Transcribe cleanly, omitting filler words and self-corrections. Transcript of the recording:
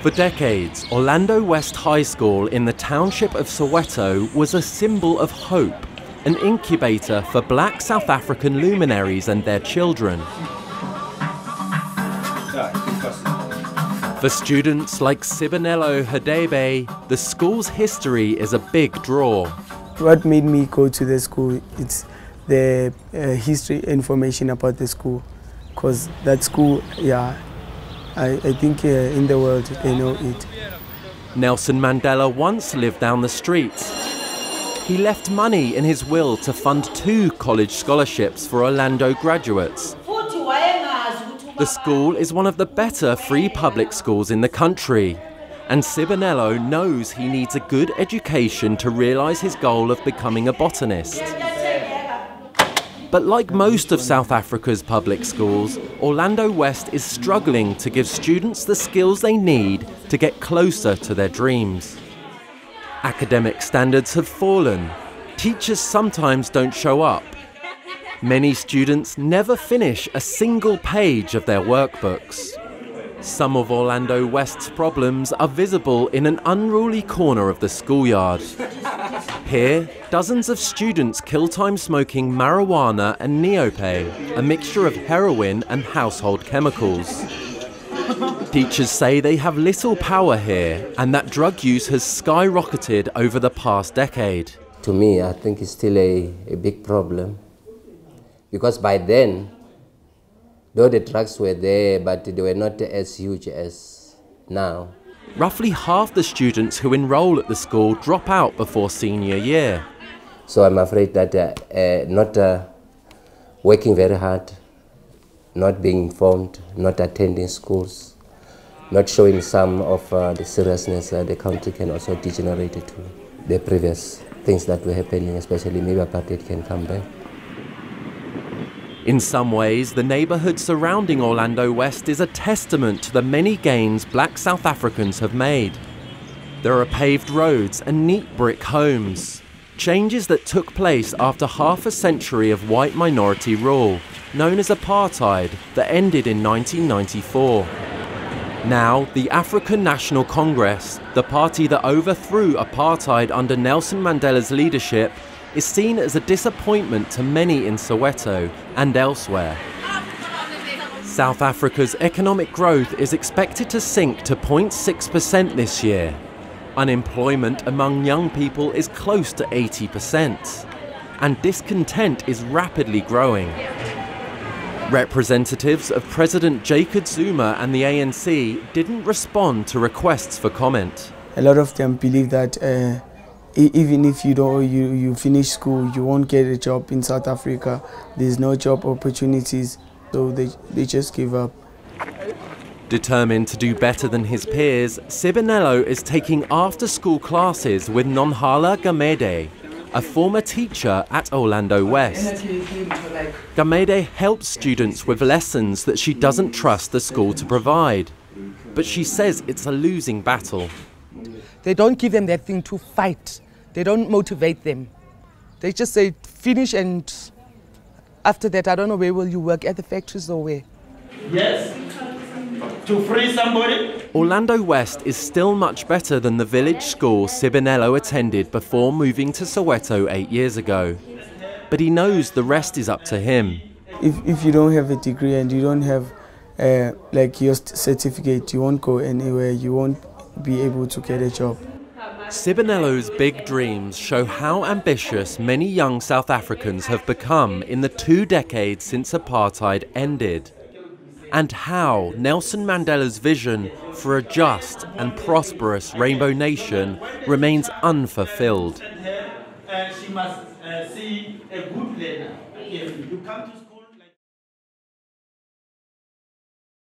For decades, Orlando West High School in the township of Soweto was a symbol of hope, an incubator for black South African luminaries and their children. For students like Sibonelo Hadebe, the school's history is a big draw. What made me go to the school, it's the history information about the school. Because that school, yeah, I think in the world they know it. Nelson Mandela once lived down the street. He left money in his will to fund 2 college scholarships for Orlando graduates. The school is one of the better free public schools in the country, and Sibonelo knows he needs a good education to realise his goal of becoming a botanist. But like most of South Africa's public schools, Orlando West is struggling to give students the skills they need to get closer to their dreams. Academic standards have fallen. Teachers sometimes don't show up. Many students never finish a single page of their workbooks. Some of Orlando West's problems are visible in an unruly corner of the schoolyard. Here, dozens of students kill time smoking marijuana and neope, a mixture of heroin and household chemicals. Teachers say they have little power here and that drug use has skyrocketed over the past decade. To me, I think it's still a big problem. Because by then, though the drugs were there, but they were not as huge as now. Roughly half the students who enroll at the school drop out before senior year. So I'm afraid that not working very hard, not being informed, not attending schools, not showing some of the seriousness the country can also degenerate to the previous things that were happening, especially maybe apartheid can come back. In some ways, the neighbourhood surrounding Orlando West is a testament to the many gains black South Africans have made. There are paved roads and neat brick homes, changes that took place after half a century of white minority rule, known as Apartheid, that ended in 1994. Now, the African National Congress, the party that overthrew Apartheid under Nelson Mandela's leadership, is seen as a disappointment to many in Soweto and elsewhere. South Africa's economic growth is expected to sink to 0.6% this year. Unemployment among young people is close to 80%, and discontent is rapidly growing. Representatives of President Jacob Zuma and the ANC didn't respond to requests for comment. A lot of them believe that even if you finish school, you won't get a job in South Africa. There's no job opportunities, so they just give up. Determined to do better than his peers, Sibonelo is taking after-school classes with Nonhala Gamede, a former teacher at Orlando West. Gamede helps students with lessons that she doesn't trust the school to provide, but she says it's a losing battle. They don't give them that thing to fight. They don't motivate them. They just say, finish, and after that, I don't know, where will you work, at the factories or where? Yes, to free somebody. Orlando West is still much better than the village school Sibonelo attended before moving to Soweto 8 years ago. But he knows the rest is up to him. If you don't have a degree and you don't have like your certificate, you won't go anywhere, you won't be able to get a job. Sibonelo's big dreams show how ambitious many young South Africans have become in the 2 decades since apartheid ended, and how Nelson Mandela's vision for a just and prosperous rainbow nation remains unfulfilled. She must see a good learner.